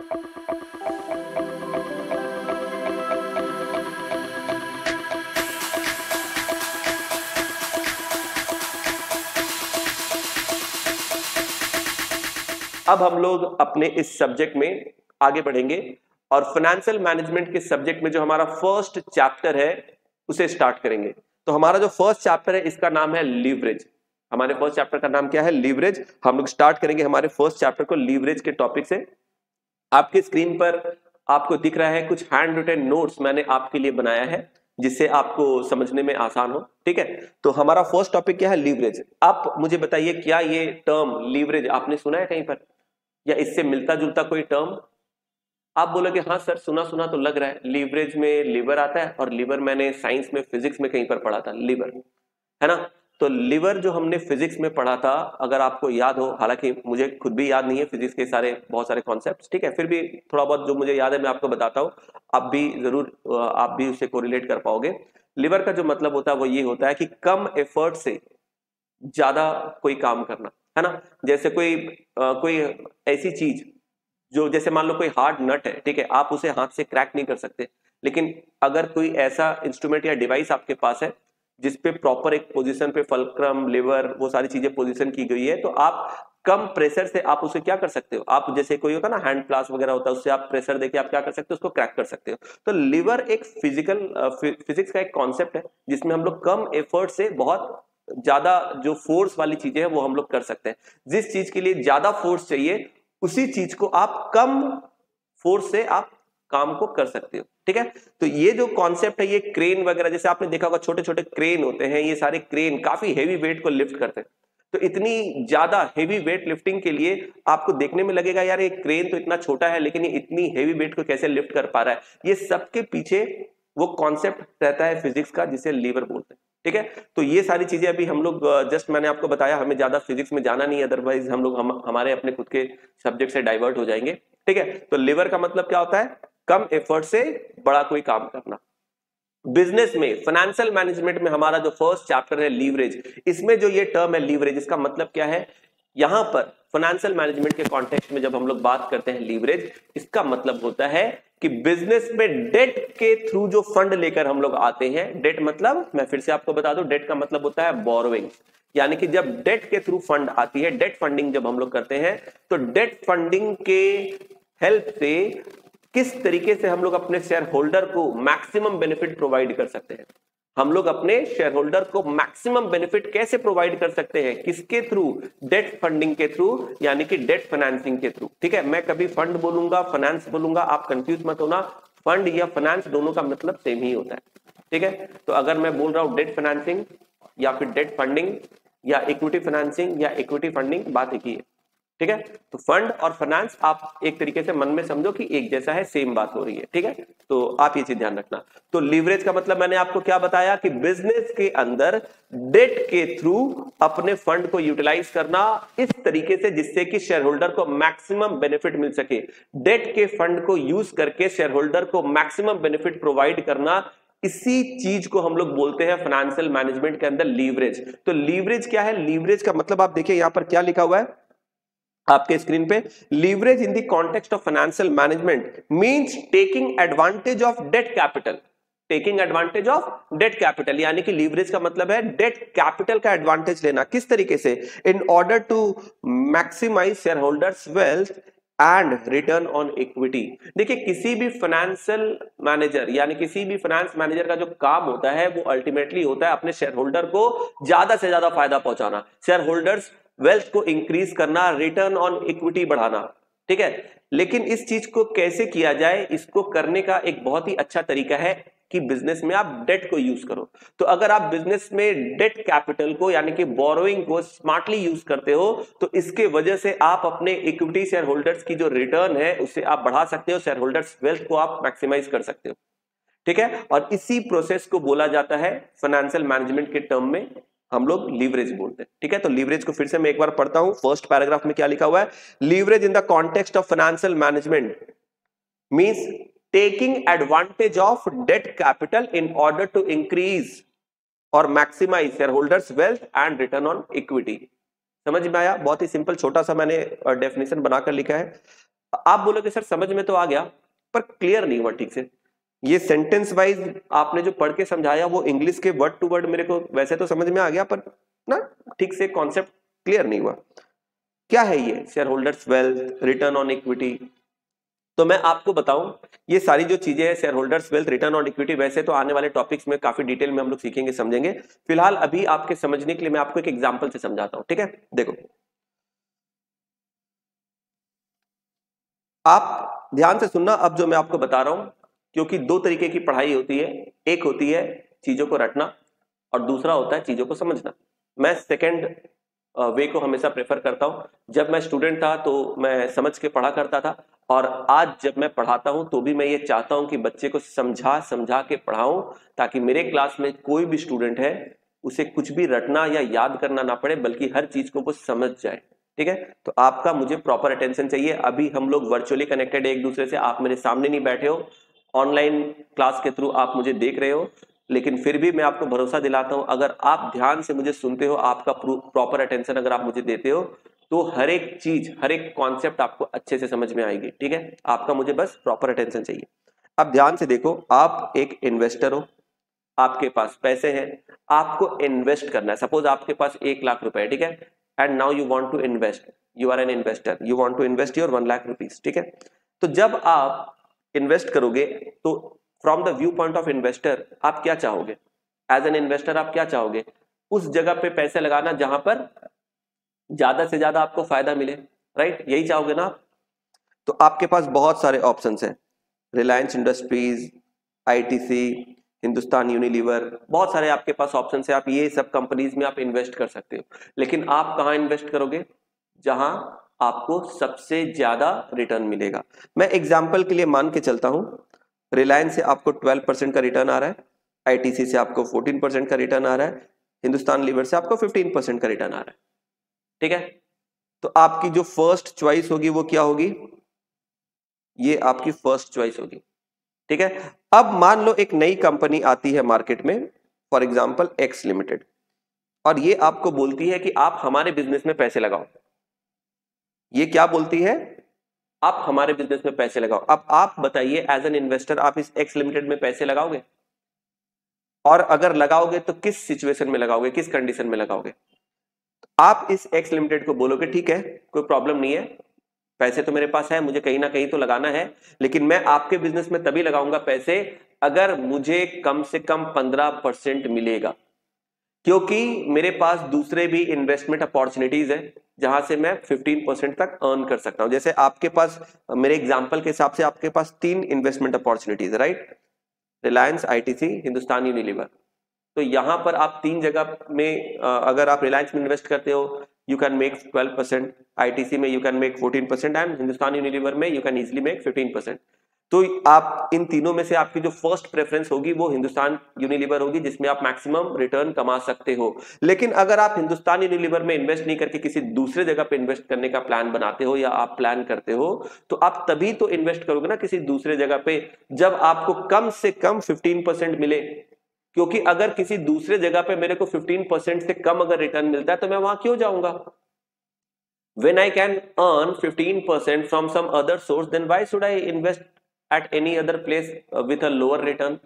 अब हम लोग अपने इस सब्जेक्ट में आगे बढ़ेंगे और फाइनेंशियल मैनेजमेंट के सब्जेक्ट में जो हमारा फर्स्ट चैप्टर है उसे स्टार्ट करेंगे। तो हमारा जो फर्स्ट चैप्टर है इसका नाम है लीवरेज। हमारे फर्स्ट चैप्टर का नाम क्या है? लीवरेज। हम लोग स्टार्ट करेंगे हमारे फर्स्ट चैप्टर को लीवरेज के टॉपिक से। आपकी स्क्रीन पर आपको दिख रहा है कुछ हैंड रिटन नोट्स मैंने आपके लिए बनाया है जिससे आपको समझने में आसान हो। ठीक है, तो हमारा फर्स्ट टॉपिक क्या है? लीवरेज। आप मुझे बताइए, क्या ये टर्म लीवरेज आपने सुना है कहीं पर, या इससे मिलता जुलता कोई टर्म? आप बोलोगे हाँ सर, सुना सुना तो लग रहा है। लीवरेज में लीवर आता है, और लीवर मैंने साइंस में फिजिक्स में कहीं पर पढ़ा था, लीवर, है ना। तो लीवर जो हमने फिजिक्स में पढ़ा था, अगर आपको याद हो, हालांकि मुझे खुद भी याद नहीं है फिजिक्स के बहुत सारे कॉन्सेप्ट्स, ठीक है, फिर भी थोड़ा बहुत जो मुझे याद है मैं आपको बताता हूँ, आप भी जरूर आप भी उससे कोरिलेट कर पाओगे। लीवर का जो मतलब होता है वो ये होता है कि कम एफर्ट से ज्यादा कोई काम करना, है ना। जैसे कोई ऐसी चीज जो, जैसे मान लो कोई हार्ड नट है, ठीक है, आप उसे हाथ से क्रैक नहीं कर सकते, लेकिन अगर कोई ऐसा इंस्ट्रूमेंट या डिवाइस आपके पास है जिसपे प्रॉपर एक पोजीशन पे फल्क्रम, लिवर, वो सारी चीजें पोजीशन की गई है, तो आप कम प्रेशर से आप उसे क्या कर सकते हो, आप जैसे कोई होता है ना हैंड प्लास वगैरह होता है, उससे आप प्रेशर देके आप क्या कर सकते हो, उसको क्रैक कर सकते हो। तो लिवर एक फिजिक्स का एक कॉन्सेप्ट है जिसमें हम लोग कम एफर्ट से बहुत ज्यादा जो फोर्स वाली चीजें हैं वो हम लोग कर सकते हैं। जिस चीज के लिए ज्यादा फोर्स चाहिए उसी चीज को आप कम फोर्स से आप काम को कर सकते हो। ठीक है, तो ये जो कॉन्सेप्ट है, ये क्रेन वगैरह, जैसे आपने देखा होगा छोटे छोटे क्रेन होते हैं, ये सारे क्रेन काफी हेवी वेट को लिफ्ट करते हैं। तो इतनी ज्यादा हेवी वेट लिफ्टिंग के लिए आपको देखने में लगेगा यार ये क्रेन तो इतना छोटा है, लेकिन ये इतनी हेवी वेट को कैसे लिफ्ट कर पा रहा है। ये सबके पीछे वो कॉन्सेप्ट रहता है फिजिक्स का जिसे लीवर बोलते हैं। ठीक है, तो ये सारी चीजें अभी हम लोग जस्ट मैंने आपको बताया, हमें ज्यादा फिजिक्स में जाना नहीं है, अदरवाइज हम लोग हमारे अपने खुद के सब्जेक्ट से डाइवर्ट हो जाएंगे। ठीक है, तो लीवर का मतलब क्या होता है? कम एफर्ट से बड़ा कोई काम करना। बिजनेस में, फाइनेंशियल मैनेजमेंट में हमारा जो फर्स्ट चैप्टर है लीवरेज, इसमें जो ये टर्म है लीवरेज, इसका मतलब क्या है? यहां पर फाइनेंशियल मैनेजमेंट के कॉन्टेक्स्ट में जब हम लोग बात करते हैं लीवरेज, इसका मतलब होता है कि बिजनेस में डेट के थ्रू जो फंड लेकर हम लोग आते हैं, डेट मतलब, मैं फिर से आपको बता दूं, डेट का मतलब होता है बोरोइंग, यानी कि जब डेट के थ्रू फंड आती है, डेट फंडिंग जब हम लोग करते हैं, तो डेट फंडिंग के हेल्प से किस तरीके से हम लोग अपने शेयर होल्डर को मैक्सिमम बेनिफिट प्रोवाइड कर सकते हैं। हम लोग अपने शेयर होल्डर को मैक्सिमम बेनिफिट कैसे प्रोवाइड कर सकते हैं? किसके थ्रू? डेट फंडिंग के थ्रू, यानी कि डेट फाइनेंसिंग के थ्रू। ठीक है, मैं कभी फंड बोलूंगा, फाइनेंस बोलूंगा, आप कंफ्यूज मत होना, फंड या फाइनेंस दोनों का मतलब सेम ही होता है। ठीक है, तो अगर मैं बोल रहा हूं डेट फाइनेंसिंग या फिर डेट फंडिंग या इक्विटी फाइनेंसिंग या इक्विटी फंडिंग, बात एक ही है। ठीक है, तो फंड और फाइनेंस आप एक तरीके से मन में समझो कि एक जैसा है, सेम बात हो रही है। ठीक है, तो आप ये चीज ध्यान रखना। तो लीवरेज का मतलब मैंने आपको क्या बताया कि बिजनेस के अंदर डेट के थ्रू अपने फंड को यूटिलाइज करना इस तरीके से जिससे कि शेयर होल्डर को मैक्सिमम बेनिफिट मिल सके। डेट के फंड को यूज करके शेयर होल्डर को मैक्सिमम बेनिफिट प्रोवाइड करना, इसी चीज को हम लोग बोलते हैं फाइनेंशियल मैनेजमेंट के अंदर लीवरेज। तो लीवरेज क्या है? लीवरेज का मतलब आप देखिए यहां पर क्या लिखा हुआ है आपके स्क्रीन पे, leverage in the context of financial management means taking advantage of debt capital. Taking advantage of debt capital, यानी कि लीवरेज का मतलब है डेट कैपिटल का एडवांटेज लेना। किस तरीके से? In order to maximize shareholders wealth and return on equity. देखिए, किसी भी फाइनेंशियल मैनेजर यानी किसी भी फाइनेंस मैनेजर का जो काम होता है वो अल्टीमेटली होता है अपने शेयर होल्डर को ज्यादा से ज्यादा फायदा पहुंचाना, शेयर होल्डर्स वेल्थ को इंक्रीज करना, रिटर्न ऑन इक्विटी बढ़ाना। ठीक है, लेकिन इस चीज को कैसे किया जाए, इसको करने का एक बहुत ही अच्छा तरीका है कि बिजनेस में आप डेट को यूज करो। तो अगर आप बिजनेस में डेट कैपिटल को यानी कि बोरोइंग को स्मार्टली यूज करते हो, तो इसके वजह से आप अपने इक्विटी शेयर होल्डर्स की जो रिटर्न है उसे आप बढ़ा सकते हो, शेयर होल्डर्स वेल्थ को आप मैक्सिमाइज कर सकते हो। ठीक है, और इसी प्रोसेस को बोला जाता है फाइनेंशियल मैनेजमेंट के टर्म में हम लोग लीवरेज बोलते हैं। ठीक है, तो लीवरेज को फिर से मैं एक बार पढ़ता हूं। फर्स्ट पैराग्राफ में क्या लिखा हुआ है? Leverage in the context of financial management means taking advantage of debt capital in order to increase और maximise shareholders wealth and return on equity. समझ में आया? बहुत ही सिंपल छोटा सा मैंने डेफिनेशन बनाकर लिखा है। आप बोलोगे सर समझ में तो आ गया पर क्लियर नहीं हुआ ठीक से। ये सेंटेंस वाइज आपने जो पढ़ के समझाया वो इंग्लिश के वर्ड टू वर्ड मेरे को वैसे तो समझ में आ गया पर ना ठीक से कॉन्सेप्ट क्लियर नहीं हुआ। क्या है ये share holders wealth, return on equity? तो मैं आपको बताऊं ये सारी जो चीजें हैं share holders wealth, return on equity, वैसे तो आने वाले टॉपिक्स में काफी डिटेल में हम लोग सीखेंगे समझेंगे। फिलहाल अभी आपके समझने के लिए मैं आपको एक एग्जांपल से समझाता हूं, ठीक है? देखो आप ध्यान से सुनना अब जो मैं आपको बता रहा हूं, क्योंकि दो तरीके की पढ़ाई होती है, एक होती है चीजों को रटना और दूसरा होता है चीजों को समझना। मैं सेकंड वे को हमेशा प्रेफर करता हूं। जब मैं स्टूडेंट था तो मैं समझ के पढ़ा करता था और आज जब मैं पढ़ाता हूं तो भी मैं ये चाहता हूं कि बच्चे को समझा समझा के पढ़ाऊं ताकि मेरे क्लास में कोई भी स्टूडेंट है उसे कुछ भी रटना या याद करना ना पड़े बल्कि हर चीज को वो समझ जाए, ठीक है? तो आपका मुझे प्रॉपर अटेंशन चाहिए। अभी हम लोग वर्चुअली कनेक्टेड है एक दूसरे से, आप मेरे सामने नहीं बैठे हो, ऑनलाइन क्लास के थ्रू आप मुझे देख रहे हो, लेकिन फिर भी मैं आपको भरोसा दिलाता हूं अगर आप ध्यान से मुझे सुनते हो, आपका प्रॉपर अटेंशन अगर आप मुझे देते हो तो हर एक चीज, हर एक कॉन्सेप्ट आपको अच्छे से समझ में आएगी, ठीक है? आपका मुझे बस प्रॉपर अटेंशन चाहिए। अब ध्यान से देखो, आप एक इन्वेस्टर हो, आपके पास पैसे हैं, आपको इन्वेस्ट करना है। सपोज आपके पास 1 लाख रुपए है, ठीक है? And now you want to invest, you are an investor, you want to invest your 1 lakh rupees, ठीक है? तो जब आप इन्वेस्ट करोगे तो from the viewpoint of investor आप क्या चाहोगे? एज एन इन्वेस्टर आप क्या चाहोगे? उस जगह पे पैसे लगाना जहां पर ज्यादा से ज्यादा आपको फायदा मिले, राइट? यही चाहोगे ना आप? तो आपके पास बहुत सारे ऑप्शंस हैं, Reliance industries, ITC, Hindustan Unilever, बहुत सारे आपके पास ऑप्शन है। आप ये सब कंपनीज में आप इन्वेस्ट कर सकते हो, लेकिन आप कहां इन्वेस्ट करोगे? जहां आपको सबसे ज्यादा रिटर्न मिलेगा। मैं एग्जांपल के लिए मान के चलता हूं, रिलायंस से आपको 12% का रिटर्न आ रहा है, आईटीसी से आपको 14% का रिटर्न आ रहा है, हिंदुस्तान लीवर से आपको 15% का रिटर्न आ रहा है, ठीक है? तो आपकी जो फर्स्ट चॉइस होगी वो क्या होगी? ये आपकी फर्स्ट चॉइस होगी, ठीक है? अब मान लो एक नई कंपनी आती है मार्केट में, फॉर एग्जांपल एक्स लिमिटेड, और ये आपको बोलती है कि आप हमारे बिजनेस में पैसे लगाओ। ये क्या बोलती है? आप हमारे बिजनेस में पैसे लगाओ। अब आप बताइए एज एन इन्वेस्टर आप इस एक्स लिमिटेड में पैसे लगाओगे? और अगर लगाओगे तो किस सिचुएशन में लगाओगे, किस कंडीशन में लगाओगे? आप इस एक्स लिमिटेड को बोलोगे ठीक है कोई प्रॉब्लम नहीं है, पैसे तो मेरे पास है, मुझे कहीं ना कहीं तो लगाना है, लेकिन मैं आपके बिजनेस में तभी लगाऊंगा पैसे अगर मुझे कम से कम 15% मिलेगा, क्योंकि मेरे पास दूसरे भी इन्वेस्टमेंट अपॉर्चुनिटीज है जहां से मैं 15% तक अर्न कर सकता हूं। जैसे आपके पास, मेरे एग्जांपल के हिसाब से आपके पास 3 इन्वेस्टमेंट अपॉर्चुनिटीज है, right? Reliance, ITC, Hindustan Unilever. तो यहां पर आप 3 जगह में अगर आप रिलायंस में इन्वेस्ट करते हो यू कैन मेक 12%, आईटीसी में you can make 14% and Hindustan Unilever में यू कैन इजीली मेक 15%। तो आप इन तीनों में से आपकी जो फर्स्ट प्रेफरेंस होगी वो हिंदुस्तान यूनिलीवर होगी जिसमें आप मैक्सिमम रिटर्न कमा सकते हो। लेकिन अगर आप हिंदुस्तान यूनिलीवर में इन्वेस्ट नहीं करके किसी दूसरे जगह पे इन्वेस्ट करने का प्लान बनाते हो या आप प्लान करते हो तो आप तभी तो इन्वेस्ट करोगे ना किसी दूसरे जगह पे जब आपको कम से कम 15% मिले, क्योंकि अगर किसी दूसरे जगह पे मेरे को 15% से कम अगर रिटर्न मिलता है तो मैं वहां क्यों जाऊंगा? When I can earn 15% from some other source, then why should I invest at any other place with a lower return?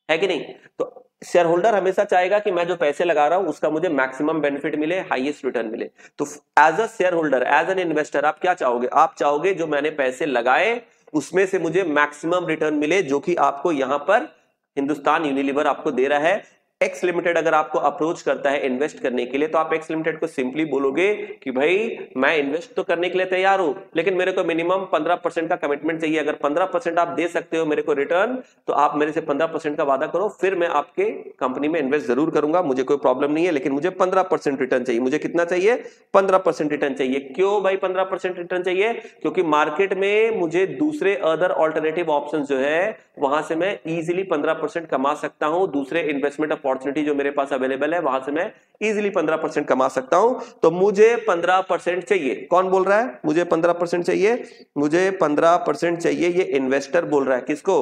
है कि नहीं? तो शेयर होल्डर हमेशा चाहेगा कि मैं जो पैसे लगा रहा हूं उसका मुझे मैक्सिमम बेनिफिट मिले, हाईएस्ट रिटर्न मिले। तो as a shareholder, as an investor आप क्या चाहोगे? आप चाहोगे जो मैंने पैसे लगाए उसमें से मुझे मैक्सिमम रिटर्न मिले, जो कि आपको यहां पर हिंदुस्तान यूनिलीवर आपको दे रहा है। एक्स लिमिटेड अगर आपको अप्रोच करता है इन्वेस्ट करने के लिए तो आप एक्स लिमिटेड को सिंपली बोलोगे कि भाई मैं इन्वेस्ट तो करने के लिए तैयार हूं लेकिन मेरे को मिनिमम 15% का कमिटमेंट चाहिए। अगर 15% आप दे सकते हो मेरे को रिटर्न तो आप मेरे से 15% का वादा करो, फिर मैं आपके कंपनी में इन्वेस्ट जरूर करूंगा, मुझे कोई प्रॉब्लम नहीं है, लेकिन मुझे 15% रिटर्न चाहिए। मुझे कितना चाहिए? 15% रिटर्न चाहिए। क्यों भाई 15% रिटर्न चाहिए? क्योंकि मार्केट में मुझे दूसरे अदर ऑल्टरनेटिव ऑप्शन जो है वहां से मैं इजीली 15% कमा सकता हूं। दूसरे इन्वेस्टमेंट अपॉर्चुनिटी जो मेरे पास अवेलेबल है वहां से मैं इजीली 15% कमा सकता हूं। तो मुझे 15% चाहिए। कौन बोल रहा है मुझे 15% चाहिए? मुझे 15% चाहिए, ये इन्वेस्टर बोल रहा है। किसको?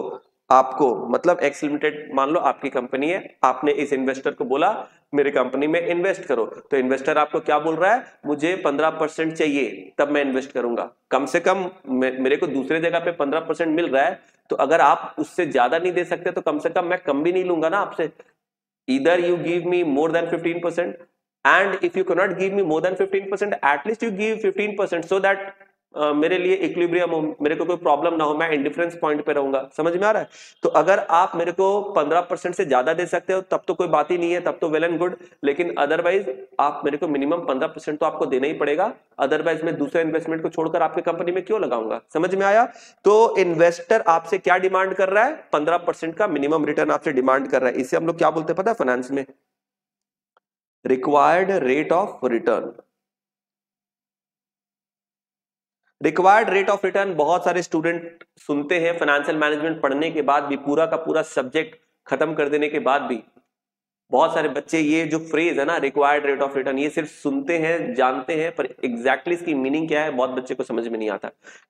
आपको, मतलब एक्स लिमिटेड मान लो आपकी कंपनी है, आपने इस इन्वेस्टर को बोला मेरे कंपनी में इन्वेस्ट करो, तो इन्वेस्टर आपको क्या बोल रहा है, मुझे 15% चाहिए तब मैं इन्वेस्ट करूंगा। कम से कम मेरे को दूसरे जगह पे 15% मिल रहा है, तो अगर आप उससे ज्यादा नहीं दे सकते तो कम से कम मैं कम भी नहीं लूंगा ना आपसे। either you give me more than 15%, and if you cannot give me more than 15%, at least you give 15% so that मेरे लिए इक्विलिब्रियम हो, मेरे को कोई प्रॉब्लम ना हो, मैं इंडिफरेंस पॉइंट पे रहूंगा। समझ में आ रहा है? तो अगर आप मेरे को 15% से ज्यादा दे सकते हो तब तो कोई बात ही नहीं है, तब तो वेल एंड गुड, लेकिन अदरवाइज आप मेरे को मिनिमम 15% तो आपको देना ही पड़ेगा, अदरवाइज मैं दूसरे इन्वेस्टमेंट को छोड़कर आपके कंपनी में क्यों लगाऊंगा। समझ में आया? तो इन्वेस्टर आपसे क्या डिमांड कर रहा है, 15% का मिनिमम रिटर्न आपसे डिमांड कर रहा है। इसे हम लोग क्या बोलते हैं पता है फाइनेंस में, required rate of return. Required rate of return बहुत सारे स्टूडेंट सुनते हैं फाइनेंशियल मैनेजमेंट पढ़ने के बाद भी, पूरा का पूरा सब्जेक्ट खत्म कर देने के बाद भी बहुत सारे बच्चे ये जो फ्रेज है ना रिक्वायर्ड रेट ऑफ रिटर्न, ये सिर्फ सुनते हैं, जानते हैं, पर एग्जैक्टली इसकी मीनिंग क्या है बहुत बच्चे को समझ में नहीं आता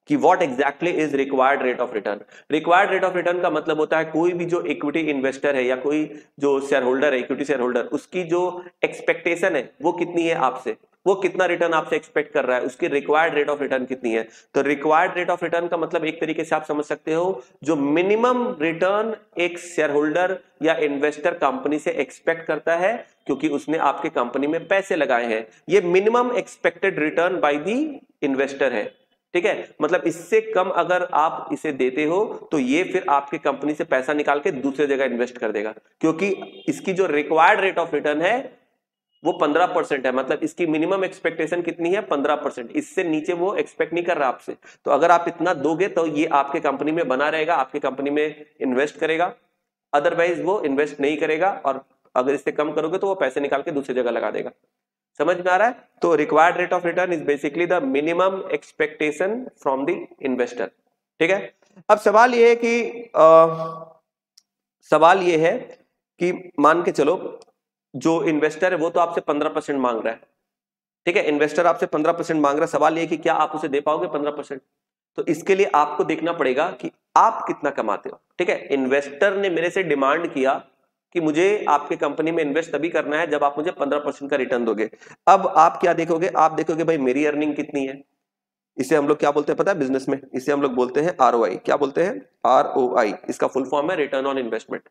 कि what exactly is required rate of return. Required rate of return का मतलब होता है कोई भी जो इक्विटी इन्वेस्टर है या कोई जो शेयर होल्डर है, इक्विटी शेयर होल्डर, उसकी जो एक्सपेक्टेशन है वो कितनी है आपसे, वो कितना रिटर्न आपसे एक्सपेक्ट कर रहा है, उसकी रिक्वायर्ड रेट ऑफ रिटर्न कितनी है। तो रिक्वायर्ड रेट ऑफ रिटर्न का मतलब एक तरीके से आप समझ सकते हो जो मिनिमम रिटर्न एक शेयर होल्डर या इन्वेस्टर कंपनी से एक्सपेक्ट करता है, क्योंकि उसने आपके कंपनी में पैसे लगाए हैं, ये minimum expected return by the investor है। ठीक है, मतलब इससे कम अगर आप इसे देते हो तो ये फिर आपके कंपनी से पैसा निकाल के दूसरे जगह इन्वेस्ट कर देगा, क्योंकि इसकी जो रिक्वायर्ड रेट ऑफ रिटर्न है वो 15% है, मतलब इसकी मिनिमम एक्सपेक्टेशन कितनी है 15%, इससे नीचे वो एक्सपेक्ट नहीं कर रहा आपसे। तो अगर आप इतना दोगे तो ये आपके कंपनी में बना रहेगा, आपके कंपनी में इन्वेस्ट करेगा, अदरवाइज वो इन्वेस्ट नहीं करेगा, और अगर इससे कम करोगे तो वो पैसे निकाल के दूसरी जगह लगा देगा। समझ में आ रहा है? तो required rate of return is basically the minimum expectation from the investor. ठीक है, अब सवाल ये है कि मान के चलो जो इन्वेस्टर है वो तो आपसे 15% मांग रहा है। ठीक है, इन्वेस्टर आपसे 15% मांग रहा है, सवाल ये कि क्या आप उसे दे पाओगे 15%? तो इसके लिए आपको देखना पड़ेगा कि आप कितना कमाते हो। ठीक है, इन्वेस्टर ने मेरे से डिमांड किया कि मुझे आपके कंपनी में इन्वेस्ट तभी करना है जब आप मुझे 15% का रिटर्न दोगे। अब आप क्या देखोगे, आप देखोगे भाई मेरी अर्निंग कितनी है। इसे हम लोग क्या बोलते हैं पता है बिजनेस में, इसे हम लोग बोलते हैं ROI। क्या बोलते हैं? ROI, इसका फुल फॉर्म है रिटर्न ऑन इन्वेस्टमेंट।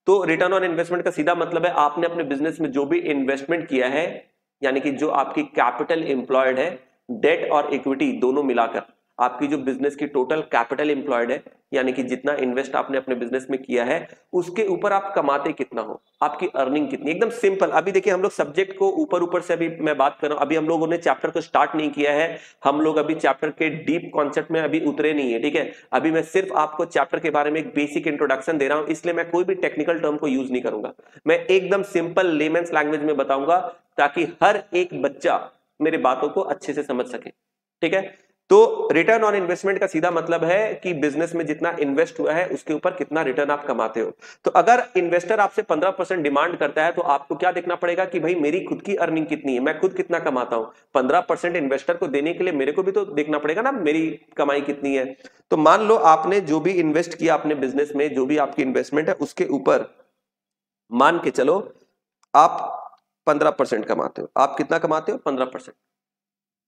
तो रिटर्न ऑन इन्वेस्टमेंट का सीधा मतलब है आपने अपने बिजनेस में जो भी इन्वेस्टमेंट किया है, यानी कि जो आपकी कैपिटल एम्प्लॉयड है, डेट और इक्विटी दोनों मिलाकर आपकी जो बिजनेस की टोटल कैपिटल एम्प्लॉयड है, यानी कि जितना इन्वेस्ट आपने अपने बिजनेस में किया है उसके ऊपर आप कमाते कितना हो, आपकी अर्निंग कितनी। एकदम सिंपल। अभी देखिए हम लोग सब्जेक्ट को ऊपर ऊपर से अभी मैं बात कर रहा हूं, अभी हम लोगों ने चैप्टर को स्टार्ट नहीं किया है, हम लोग अभी चैप्टर के डीप कॉन्सेप्ट में अभी उतरे नहीं है। ठीक है, अभी मैं सिर्फ आपको चैप्टर के बारे में एक बेसिक इंट्रोडक्शन दे रहा हूं, इसलिए मैं कोई भी टेक्निकल टर्म को यूज नहीं करूंगा, मैं एकदम सिंपल लेमेंस लैंग्वेज में बताऊंगा ताकि हर एक बच्चा मेरी बातों को अच्छे से समझ सके। ठीक है, तो रिटर्न ऑन इन्वेस्टमेंट का सीधा मतलब है कि बिजनेस में जितना इन्वेस्ट हुआ है उसके ऊपर कितना रिटर्न आप कमाते हो। तो अगर इन्वेस्टर आपसे 15% डिमांड करता है तो आपको क्या देखना पड़ेगा कि भाई मेरी खुद की अर्निंग कितनी है, मैं खुद कितना कमाता हूं। 15% इन्वेस्टर को देने के लिए मेरे को भी तो देखना पड़ेगा ना मेरी कमाई कितनी है। तो मान लो आपने जो भी इन्वेस्ट किया अपने बिजनेस में, जो भी आपकी इन्वेस्टमेंट है उसके ऊपर मान के चलो आप 15% कमाते हो। आप कितना कमाते हो? 15%।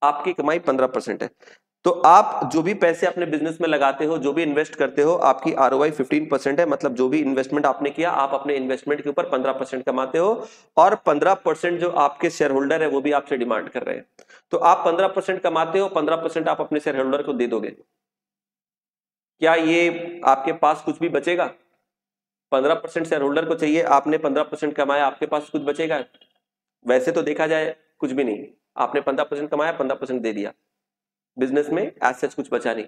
आपकी कमाई 15% है, तो आप जो भी पैसे अपने बिजनेस में लगाते हो, जो भी इन्वेस्ट करते हो, आपकी ROI 15% है, मतलब जो भी इन्वेस्टमेंट आपने किया आप अपने इन्वेस्टमेंट के ऊपर 15% कमाते हो, और 15% जो आपके शेयर होल्डर है वो भी आपसे डिमांड कर रहे हैं। तो आप 15% कमाते हो, 15% आप अपने शेयर होल्डर को दे दोगे, क्या ये आपके पास कुछ भी बचेगा? 15% शेयर होल्डर को चाहिए, आपने 15% कमाया, आपके पास कुछ बचेगा? वैसे तो देखा जाए कुछ भी नहीं, आपने 15% कमाया, 15% दे दिया, बिजनेस में एज सच कुछ बचा नहीं।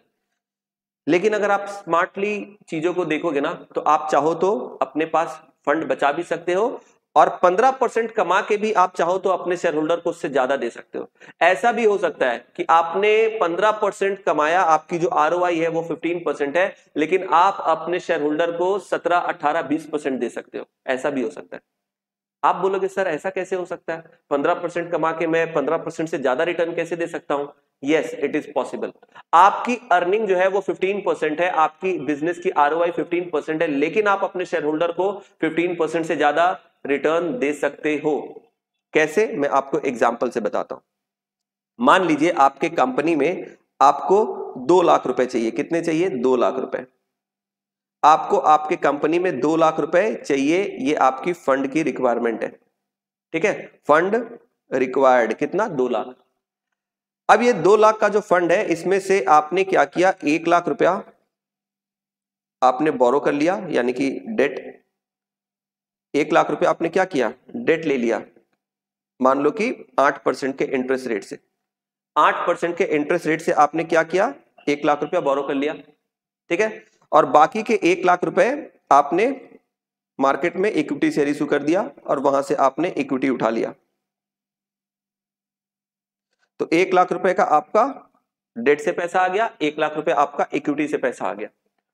लेकिन अगर आप स्मार्टली चीजों को देखोगे ना तो आप चाहो तो अपने पास फंड बचा भी सकते हो, और 15% कमा के भी आप चाहो तो अपने शेयर होल्डर को उससे ज्यादा दे सकते हो। ऐसा भी हो सकता है कि आपने 15% कमाया, आपकी जो ROI है वो 15% है, लेकिन आप अपने शेयर होल्डर को 17, 18, 20% दे सकते हो, ऐसा भी हो सकता है। आप बोलोगे सर ऐसा कैसे हो सकता है, 15% कमा के मैं 15% से ज्यादा रिटर्न कैसे दे सकता हूं? Yes, it is possible. आपकी अर्निंग जो है वो 15% है, आपकी बिजनेस की आरओआई 15% है, लेकिन आप अपने शेयर होल्डर को 15% से ज्यादा रिटर्न दे सकते हो। कैसे, मैं आपको एग्जाम्पल से बताता हूं। मान लीजिए आपके कंपनी में आपको 2 लाख रुपए चाहिए। कितने चाहिए? 2 लाख रुपए। आपको आपके कंपनी में 2 लाख रुपए चाहिए, ये आपकी फंड की रिक्वायरमेंट है। ठीक है, फंड रिक्वायर्ड कितना? 2 लाख। अब ये 2 लाख का जो फंड है, इसमें से आपने क्या किया? 1 लाख रुपया आपने बोरो कर लिया, यानी कि डेट। 1 लाख रुपया आपने क्या किया? डेट ले लिया, मान लो कि 8% के इंटरेस्ट रेट से। 8% के इंटरेस्ट रेट से आपने क्या किया? 1 लाख रुपया बोरो कर लिया। ठीक है, और बाकी के 1 लाख रुपए आपने मार्केट में इक्विटी शेयर इशू कर दिया और वहां से आपने इक्विटी उठा लिया। तो 1 लाख रुपए का आपका डेट से पैसा आ गया, 1 लाख रुपए आपका इक्विटी से पैसा आ गया।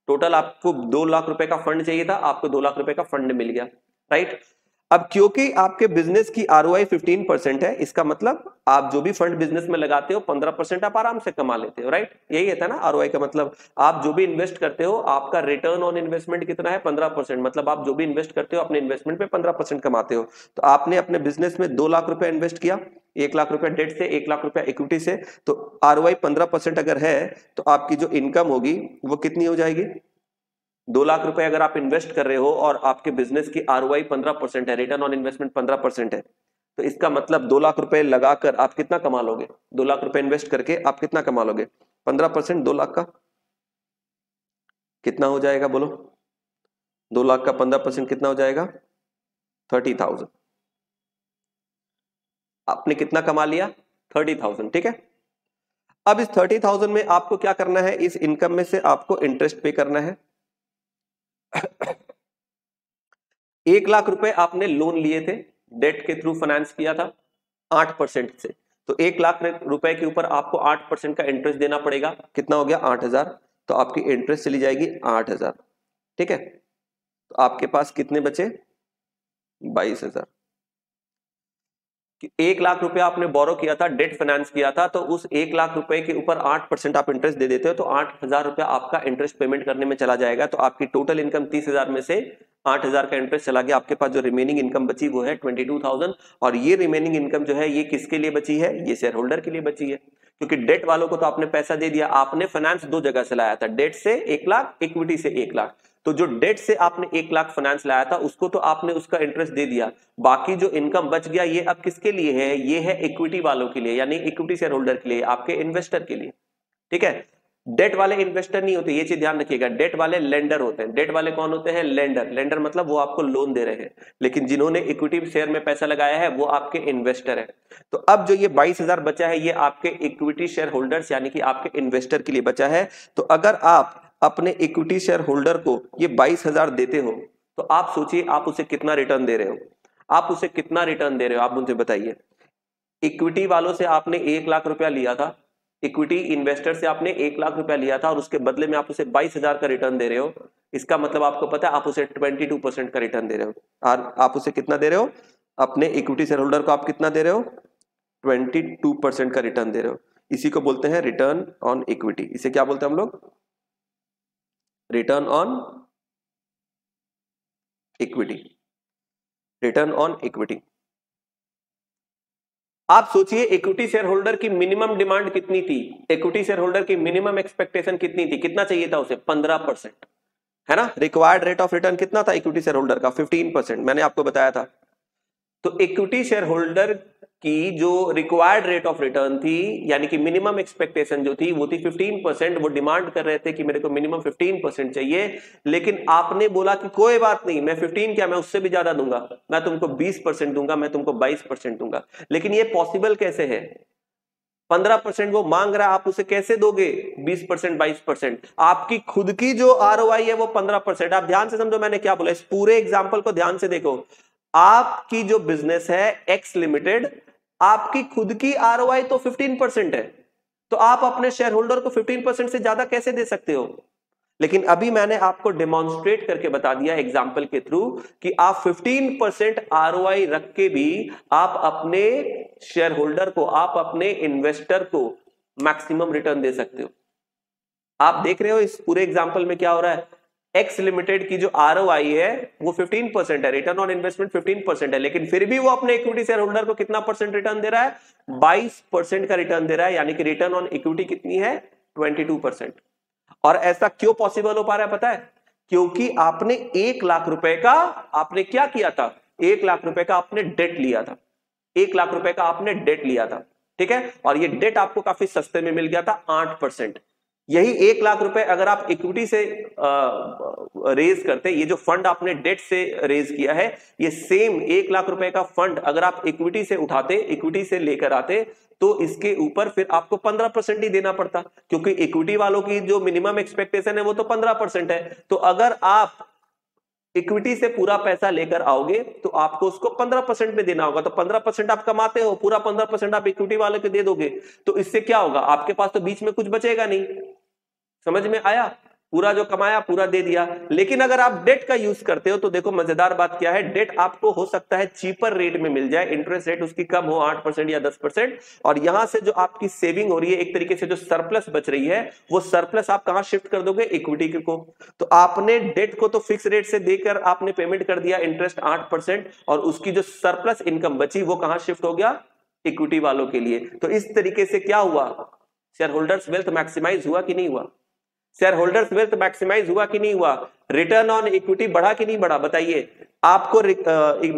टोटल आपको 2 लाख रुपए का फंड चाहिए था, आपको 2 लाख रुपए का फंड मिल गया, राइट। अब क्योंकि आपके बिजनेस की आरओआई 15% है, इसका मतलब आप जो भी फंड बिजनेस में लगाते हो 15% आप आराम से कमा लेते हो, राइट। यही है ना आरओआई का मतलब। आप जो भी इन्वेस्ट करते हो, आपका रिटर्न ऑन इन्वेस्टमेंट कितना है? 15%। मतलब आप जो भी इन्वेस्ट करते हो अपने इन्वेस्टमेंट पे 15% कमाते हो। तो आपने अपने बिजनेस में 2 लाख रुपए इन्वेस्ट किया, 1 लाख रुपए डेट से, 1 लाख रुपए इक्विटी से। तो आरओआई 15% अगर है, तो आपकी जो इनकम होगी वो कितनी हो जाएगी? 2 लाख रुपए अगर आप इन्वेस्ट कर रहे हो और आपके बिजनेस की आरओआई 15% है, रिटर्न ऑन इन्वेस्टमेंट 15% है, तो इसका मतलब 2 लाख रुपए लगाकर आप कितना कमा लोगे? 2 लाख रुपए इन्वेस्ट करके आप कितना कमा लोगे? 15% 2 लाख का कितना हो जाएगा? बोलो, 2 लाख का 15% कितना हो जाएगा? 30,000। आपने कितना कमा लिया? 30,000। ठीक है, अब इस 30,000 में आपको क्या करना है? इस इनकम में से आपको इंटरेस्ट पे करना है। 1 लाख रुपए आपने लोन लिए थे, डेट के थ्रू फाइनेंस किया था 8% से। तो 1 लाख रुपए के ऊपर आपको 8% का इंटरेस्ट देना पड़ेगा। कितना हो गया? 8,000। तो आपकी इंटरेस्ट चली जाएगी 8,000। ठीक है, तो आपके पास कितने बचे? 22,000। 1 लाख रुपया आपने बोरो किया था, डेट फाइनेंस किया था, तो उस 1 लाख रुपए के ऊपर 8% आप इंटरेस्ट दे देते हो, तो 8,000 रुपया आपका इंटरेस्ट पेमेंट करने में चला जाएगा। तो आपकी टोटल इनकम 30,000 में से 8,000 का इंटरेस्ट चला गया, आपके पास जो रिमेनिंग इनकम बची वो है 22,000। और ये रिमेनिंग इनकम जो है ये किसके लिए बची है? ये शेयर होल्डर के लिए बची है, क्योंकि डेट वालों को तो आपने पैसा दे दिया। आपने फाइनेंस 2 जगह से लाया था, डेट से 1 लाख, इक्विटी से 1 लाख। तो जो डेट से आपने 1 लाख फाइनेंस लाया था, उसको तो आपने उसका इंटरेस्ट दे दिया। बाकी जो इनकम बच गया, ये अब किसके लिए है? ये है इक्विटी वालों के लिए, यानी इक्विटी शेयर होल्डर के लिए, आपके इन्वेस्टर के लिए। ठीक है, डेट वाले इन्वेस्टर नहीं होते, ये चीज ध्यान रखिएगा। डेट वाले लेंडर होते हैं। डेट वाले कौन होते हैं? लेंडर। लेंडर मतलब वो आपको लोन दे रहे हैं, लेकिन जिन्होंने इक्विटी शेयर में पैसा लगाया है वो आपके इन्वेस्टर है। तो अब जो ये 22,000 बचा है, ये आपके इक्विटी शेयर होल्डर्स यानी कि आपके इन्वेस्टर के लिए बचा है। तो अगर आप अपने इक्विटी शेयर होल्डर को ये 22,000 देते हो, तो आप सोचिए आप उसे कितना रिटर्न दे रहे हो? आप उसे कितना रिटर्न दे रहे हो? आप मुझे बताइए। इक्विटी वालों से आपने 1 लाख रुपया लिया था, इक्विटी इन्वेस्टर से आपने 1 लाख रुपया लिया था, और उसके बदले में आप उसे 22,000 का रिटर्न दे रहे हो। इसका मतलब आपको पता है आप उसे 22% का रिटर्न दे रहे हो। और आप उसे कितना दे रहे हो? अपने इक्विटी शेयर होल्डर को आप कितना दे रहे हो? 22% का रिटर्न दे रहे हो। इसी को बोलते हैं रिटर्न ऑन इक्विटी। इसे क्या बोलते हैं हम लोग? Return on equity. Return on equity. आप सोचिए इक्विटी शेयर होल्डर की मिनिमम डिमांड कितनी थी? इक्विटी शेयर होल्डर की मिनिमम एक्सपेक्टेशन कितनी थी? कितना चाहिए था उसे? 15%, है ना। रिक्वायर्ड रेट ऑफ रिटर्न कितना था इक्विटी शेयर होल्डर का? 15%, मैंने आपको बताया था। तो इक्विटी शेयर होल्डर की जो रिक्वायर्ड रेट ऑफ रिटर्न थी, यानी कि मिनिमम एक्सपेक्टेशन जो थी, वो थी 15%। वो डिमांड कर रहे थे कि मेरे को मिनिमम 15% चाहिए, लेकिन आपने बोला कि कोई बात नहीं, मैं 15 क्या, मैं उससे भी ज्यादा दूंगा, मैं तुमको 20% दूंगा, मैं तुमको 22% दूंगा। लेकिन ये पॉसिबल कैसे है? 15% वो मांग रहा है, आप उसे कैसे दोगे 20%, 22%? आपकी खुद की जो आरओआई है वो 15%। आप ध्यान से समझो मैंने क्या बोला, इस पूरे एग्जाम्पल को ध्यान से देखो। आपकी जो बिजनेस है एक्स लिमिटेड, आपकी खुद की आरओआई तो 15% है, तो आप अपने शेयर होल्डर को 15% से ज्यादा कैसे दे सकते हो? लेकिन अभी मैंने आपको डेमोन्स्ट्रेट करके बता दिया एग्जाम्पल के थ्रू कि आप 15% आरओआई रख के भी आप अपने शेयर होल्डर को, आप अपने इन्वेस्टर को मैक्सिमम रिटर्न दे सकते हो। आप देख रहे हो इस पूरे एग्जाम्पल में क्या हो रहा है, एक्स लिमिटेड की जो आरओआई है वो 15% है, रिटर्न ऑन इन्वेस्टमेंट 15% है, लेकिन फिर भी वो अपने इक्विटी शेयर होल्डर को कितना परसेंट रिटर्न दे रहा है, 22% का रिटर्न दे रहा है, यानी कि रिटर्न ऑन इक्विटी कितनी है, 22%। और ऐसा क्यों पॉसिबल हो पा रहा है पता है, क्योंकि आपने 1 लाख रुपए का आपने क्या किया था, 1 लाख रुपए का आपने डेट लिया था, 1 लाख रुपए का आपने डेट लिया था, ठीक है, और ये डेट आपको काफी सस्ते में मिल गया था 8%। यही 1 लाख रुपए अगर आप इक्विटी से रेज करते, ये जो फंड आपने डेट से रेज किया है, ये सेम 1 लाख रुपए का फंड अगर आप इक्विटी से उठाते, इक्विटी से लेकर आते, तो इसके ऊपर फिर आपको 15% ही देना पड़ता, क्योंकि इक्विटी वालों की जो मिनिमम एक्सपेक्टेशन है वो तो 15% है। तो अगर आप इक्विटी से पूरा पैसा लेकर आओगे तो आपको उसको 15% में देना होगा, तो 15% आप कमाते हो, पूरा 15% आप इक्विटी वाले को दे दोगे, तो इससे क्या होगा, आपके पास तो बीच में कुछ बचेगा नहीं। समझ में आया, पूरा जो कमाया पूरा दे दिया। लेकिन अगर आप डेट का यूज करते हो तो देखो मजेदार बात क्या है, डेट आपको हो सकता है चीपर रेट में मिल जाए, इंटरेस्ट रेट उसकी कम हो 8% या 10%, और यहां से जो आपकी सेविंग हो रही है, एक तरीके से जो सरप्लस बच रही है, वो सरप्लस आप कहां शिफ्ट कर दोगे, इक्विटी को। तो आपने डेट को तो फिक्स रेट से देकर आपने पेमेंट कर दिया इंटरेस्ट 8%, और उसकी जो सरप्लस इनकम बची वो कहां शिफ्ट हो गया, इक्विटी वालों के लिए। तो इस तरीके से क्या हुआ, शेयर होल्डर्स वेल्थ मैक्सिमाइज हुआ कि नहीं हुआ, शेयर होल्डर्स वेल्थ मैक्सिमाइज हुआ कि नहीं हुआ, रिटर्न ऑन इक्विटी बढ़ा कि नहीं बढ़ा, बताइए। आपको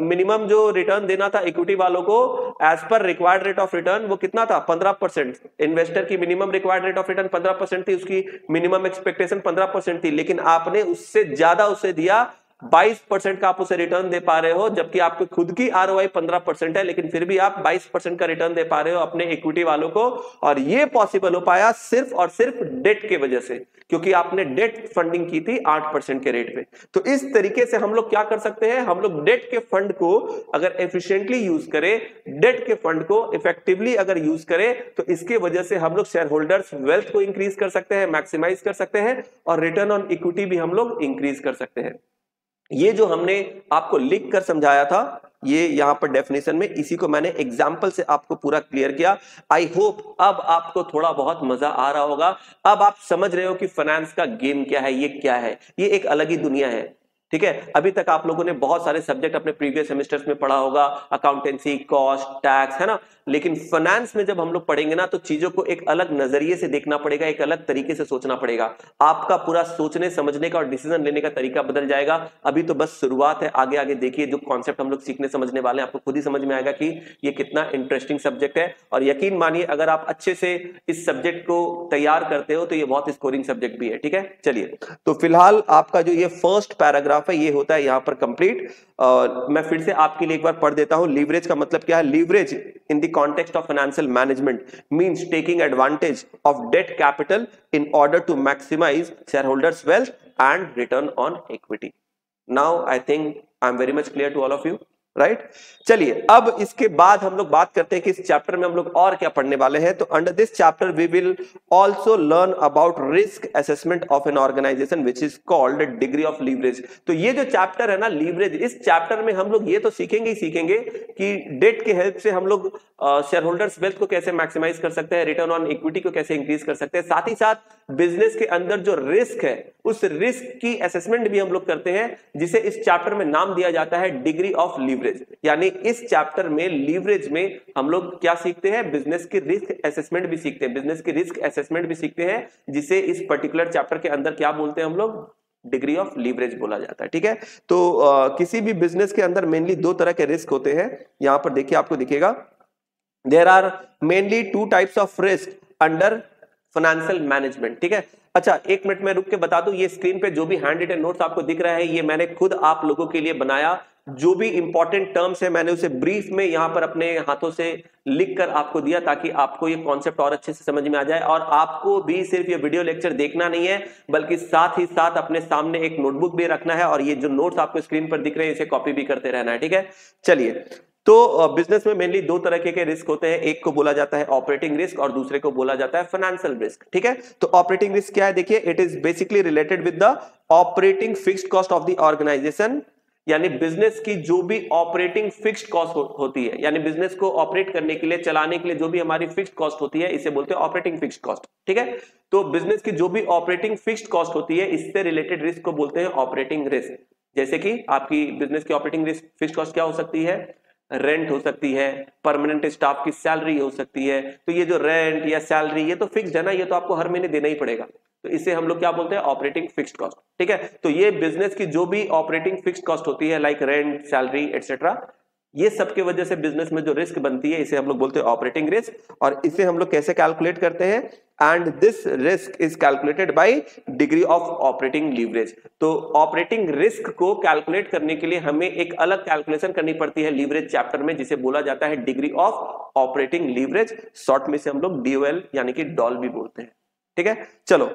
मिनिमम जो रिटर्न देना था इक्विटी वालों को as per required rate of return वो कितना था, 15%। इन्वेस्टर की minimum required rate of return 15% थी, उसकी मिनिमम एक्सपेक्टेशन 15% थी, लेकिन आपने उससे ज्यादा उसे दिया, 22% का आप उसे रिटर्न दे पा रहे हो, जबकि आपकी खुद की आरओआई 15% है, लेकिन फिर भी आप 22% का रिटर्न दे पा रहे हो अपने इक्विटी वालों को। और ये पॉसिबल हो पाया सिर्फ और सिर्फ डेट के वजह से, क्योंकि आपने डेट फंडिंग की थी 8% के रेट पे। तो इस तरीके से हम लोग क्या कर सकते हैं, हम लोग डेट के फंड को अगर एफिशिएंटली यूज करें, डेट के फंड को इफेक्टिवली अगर यूज करें, तो इसके वजह से हम लोग शेयर होल्डर्स वेल्थ को इंक्रीज कर सकते हैं, मैक्सिमाइज कर सकते हैं, और रिटर्न ऑन इक्विटी भी हम लोग इंक्रीज कर सकते हैं। ये जो हमने आपको लिख कर समझाया था, ये यहां पर डेफिनेशन में, इसी को मैंने एग्जाम्पल से आपको पूरा क्लियर किया। आई होप अब आपको थोड़ा बहुत मजा आ रहा होगा, अब आप समझ रहे हो कि फाइनेंस का गेम क्या है, ये क्या है, ये एक अलग ही दुनिया है, ठीक है। अभी तक आप लोगों ने बहुत सारे सब्जेक्ट अपने प्रीवियस सेमेस्टर्स में पढ़ा होगा, अकाउंटेंसी, कॉस्ट, टैक्स, है ना, लेकिन फाइनेंस में जब हम लोग पढ़ेंगे ना, तो चीजों को एक अलग नजरिए से देखना पड़ेगा, एक अलग तरीके से सोचना पड़ेगा, आपका पूरा सोचने समझने का और डिसीजन लेने का तरीका बदल जाएगा। अभी तो बस शुरुआत है, आगे आगे देखिए जो कॉन्सेप्ट हम लोग सीखने समझने वाले हैं, आपको खुद ही समझ में आएगा कि ये कितना इंटरेस्टिंग सब्जेक्ट है। और यकीन मानिए अगर आप अच्छे से इस सब्जेक्ट को तैयार करते हो तो ये बहुत स्कोरिंग सब्जेक्ट भी है, ठीक है। चलिए, तो फिलहाल आपका जो ये फर्स्ट पैराग्राफ है ये होता है यहां पर कंप्लीट। मैं फिर से आपके लिए एक बार पढ़ देता हूं। लीवरेज का मतलब क्या है, leverage in the context of financial management means taking advantage of debt capital in order to maximize shareholders wealth and return on equity. Now I think I am very much clear to all of you, right. चलिए, अब इसके बाद हम लोग बात करते हैं कि इस चैप्टर में हम लोग और क्या पढ़ने वाले हैं। तो under this chapter we will also learn about risk assessment of an organization which is called degree of leverage. तो ये जो चैप्टर है ना लीवरेज, इस चैप्टर में हम लोग ये तो सीखेंगे ही सीखेंगे कि डेट के हेल्प से हम लोग शेयर होल्डर्स वेल्थ को कैसे मैक्सिमाइज कर सकते हैं, रिटर्न ऑन इक्विटी को कैसे इंक्रीज कर सकते हैं, साथ ही साथ बिजनेस के अंदर जो रिस्क है उस रिस्क की असेसमेंट भी हम लोग करते हैं, जिसे इस चैप्टर में नाम दिया जाता है डिग्री ऑफ लीवरेज। यानी इस चैप्टर में लीवरेज में हम लोग क्या सीखते हैं, बिजनेस की रिस्क असेसमेंट भी सीखते हैं, बिजनेस की रिस्क असेसमेंट भी सीखते हैं, जिसे इस पर्टिकुलर चैप्टर के अंदर क्या बोलते हैं हम लोग, डिग्री ऑफ लीवरेज बोला जाता है, ठीक है। तो किसी भी बिजनेस के अंदर मेनली दो तरह के रिस्क होते हैं। यहां पर देखिए, आपको दिखेगा there are mainly 2 types of risk under financial management, ठीक है। अच्छा, एक मिनट में रुक के बता दूं, ये स्क्रीन पे जो भी हैंड रिटन नोट्स आपको दिख रहा है ये मैंने खुद आप लोगों के लिए बनाया। जो भी इंपॉर्टेंट टर्म्स है मैंने उसे ब्रीफ में यहां पर अपने हाथों से लिख कर आपको दिया, ताकि आपको ये कॉन्सेप्ट और अच्छे से समझ में आ जाए। और आपको भी सिर्फ ये वीडियो लेक्चर देखना नहीं है, बल्कि साथ ही साथ अपने सामने एक नोटबुक भी रखना है, और ये जो नोट्स आपको स्क्रीन पर दिख रहे हैं इसे कॉपी भी करते रहना है, ठीक है। चलिए, तो बिजनेस में मेनली दो तरह के रिस्क होते हैं, एक को बोला जाता है ऑपरेटिंग रिस्क और दूसरे को बोला जाता है फाइनेंशियल रिस्क। ठीक है, तो ऑपरेटिंग रिस्क क्या है, देखिए it is basically related with the operating fixed cost of the organisation, यानी बिजनेस की जो भी ऑपरेटिंग फिक्स्ड कॉस्ट होती है, यानी बिजनेस को ऑपरेट करने के लिए, चलाने के लिए जो भी हमारी फिक्स्ड कॉस्ट होती है, इसे बोलते हैं ऑपरेटिंग फिक्स्ड कॉस्ट। ठीक है, तो बिजनेस की जो भी ऑपरेटिंग फिक्स्ड कॉस्ट होती है, इससे रिलेटेड रिस्क को बोलते हैं ऑपरेटिंग रिस्क। जैसे कि आपकी बिजनेस की ऑपरेटिंग रिस्क फिक्स्ड कॉस्ट क्या हो सकती है, रेंट हो सकती है, परमानेंट स्टाफ की सैलरी हो सकती है। तो ये जो रेंट या सैलरी ये तो फिक्स्ड है ना, ये तो आपको हर महीने देना ही पड़ेगा, तो इसे हम लोग क्या बोलते हैं ऑपरेटिंग फिक्स्ड कॉस्ट। ठीक है, तो ये बिजनेस की जो भी ऑपरेटिंग फिक्स्ड कॉस्ट होती है लाइक रेंट, सैलरी एटसेट्रा, ये सब की वजह से बिजनेस में जो रिस्क बनती है इसे हम लोग बोलते हैं ऑपरेटिंग रिस्क। और इसे हम लोग कैसे कैलकुलेट करते हैं, and this risk is calculated by degree of operating leverage. तो ऑपरेटिंग रिस्क को कैलकुलेट करने के लिए हमें एक अलग कैलकुलेशन करनी पड़ती है लीवरेज चैप्टर में, जिसे बोला जाता है degree of operating leverage, short में से हम लोग DOL यानी कि डॉल भी बोलते हैं। ठीक है, चलो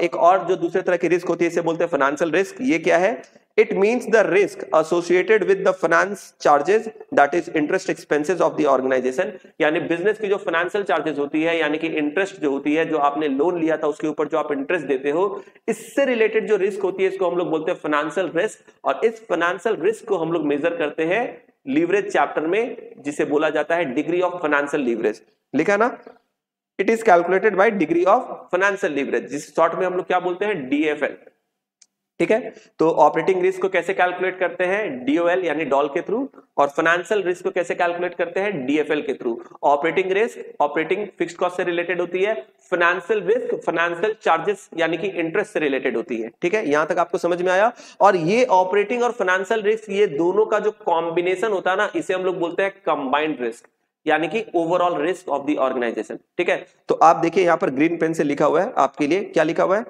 एक और जो दूसरे तरह की रिस्क होती है इसे बोलते हैं फाइनेंशियल रिस्क। ये क्या है, it means the risk associated with the finance charges that is interest expenses of the organisation, यानी बिजनेस की जो फाइनेंशियल चार्जेस होती है, यानी कि इंटरेस्ट जो होती है, जो आपने लोन लिया था उसके ऊपर जो आप इंटरेस्ट देते हो, इससे रिलेटेड जो रिस्क होती है इसको हम लोग बोलते हैं फाइनेंशियल रिस्क। और इस फाइनेंशियल रिस्क को हम लोग मेजर करते हैं लीवरेज चैप्टर में, जिसे बोला जाता है डिग्री ऑफ फाइनेंशियल लीवरेज। लिखा ना, it is calculated by degree of financial leverage, जिस शॉर्ट में हम लोग क्या बोलते हैं DFL। ठीक है, तो ऑपरेटिंग रिस्क को कैसे कैलकुलेट करते हैं, DOL यानी डॉल के थ्रू, और फाइनेंशियल रिस्क को कैसे कैलकुलेट करते हैं, DFL के through. Operating risk operating fixed cost से रिलेटेड होती है, फाइनेंशियल रिस्क फाइनेंशियल चार्जेस यानी कि इंटरेस्ट से रिलेटेड होती है। ठीक है, यहां तक आपको समझ में आया। और ये ऑपरेटिंग और फाइनेंशियल रिस्क, ये दोनों का जो कॉम्बिनेशन होता है ना, इसे हम लोग बोलते हैं कंबाइंड रिस्क, यानी कि overall risk of the organisation. ठीक है, तो आप देखिए यहां पर ग्रीन पेन से लिखा हुआ है आपके लिए, क्या लिखा हुआ है,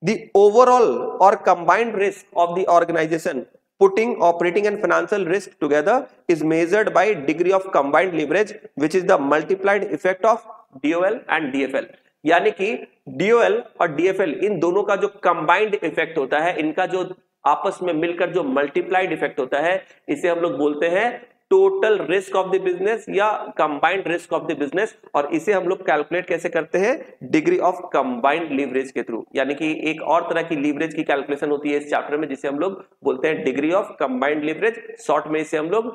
द ओवरऑल और combined risk of the organisation putting operating and financial risk together is measured by degree of combined leverage which is the multiplied effect of DOL and DFL। यानी कि DOL और DFL इन दोनों का जो combined effect होता है, इनका जो आपस में मिलकर जो मल्टीप्लाइड इफेक्ट होता है, इसे हम लोग बोलते हैं total risk of the business या combined risk of the business. और इसे हम लोग कैलकुलेट कैसे करते हैं, डिग्री ऑफ कंबाइंड लीवरेज के थ्रू। यानी कि एक और तरह की लीवरेज की कैलकुलेशन होती है इस चैप्टर में, जिसे हम लोग बोलते हैं degree of combined leverage, short में इसे हम लोग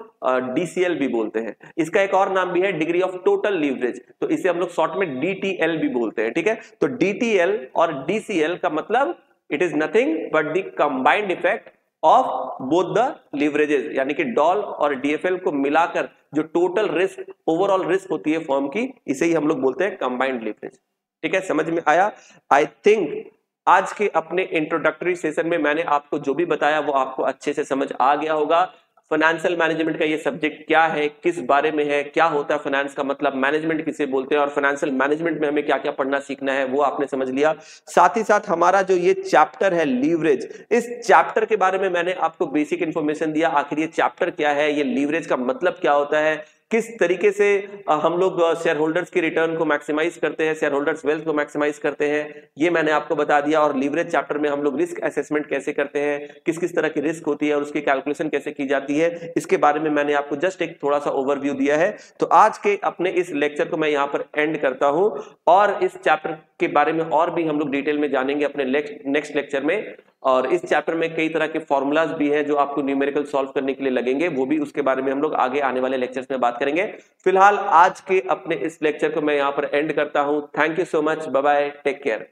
DCL भी बोलते हैं। इसका एक और नाम भी है डिग्री ऑफ टोटल लीवरेज, तो इसे हम लोग शॉर्ट में DTL भी बोलते हैं। ठीक है, तो DTL और DCL का मतलब it is nothing but the combined effect of both the leverages, यानी कि डॉल और DFL को मिलाकर जो टोटल रिस्क, ओवरऑल रिस्क होती है फर्म की, इसे ही हम लोग बोलते हैं कंबाइंड लीवरेज। ठीक है, समझ में आया। आई थिंक आज के अपने इंट्रोडक्टरी सेशन में मैंने आपको जो भी बताया वो आपको अच्छे से समझ आ गया होगा। फाइनेंशियल मैनेजमेंट का ये सब्जेक्ट क्या है, किस बारे में है, क्या होता है फाइनेंस का मतलब, मैनेजमेंट किसे बोलते हैं, और फाइनेंशियल मैनेजमेंट में हमें क्या क्या पढ़ना सीखना है, वो आपने समझ लिया। साथ ही साथ हमारा जो ये चैप्टर है लीवरेज, इस चैप्टर के बारे में मैंने आपको बेसिक इंफॉर्मेशन दिया। आखिर ये चैप्टर क्या है, ये लीवरेज का मतलब क्या होता है, किस तरीके से हम लोग शेयर होल्डर्स की रिटर्न को मैक्सिमाइज करते हैं, शेयर होल्डर्स वेल्थ को मैक्सिमाइज करते हैं, ये मैंने आपको बता दिया। और लीवरेज चैप्टर में हम लोग रिस्क असेसमेंट कैसे करते हैं, किस किस तरह की रिस्क होती है और उसकी कैलकुलेशन कैसे की जाती है, इसके बारे में मैंने आपको जस्ट एक थोड़ा सा ओवरव्यू दिया है। तो आज के अपने इस लेक्चर को मैं यहाँ पर एंड करता हूँ, और इस चैप्टर के बारे में और भी हम लोग डिटेल में जानेंगे अपने नेक्स्ट लेक्चर में। और इस चैप्टर में कई तरह के फॉर्मूलाज भी हैं जो आपको न्यूमेरिकल सॉल्व करने के लिए लगेंगे, वो भी उसके बारे में हम लोग आगे आने वाले लेक्चर्स में बात करेंगे। फिलहाल आज के अपने इस लेक्चर को मैं यहाँ पर एंड करता हूँ। Thank you so much, bye bye, take care.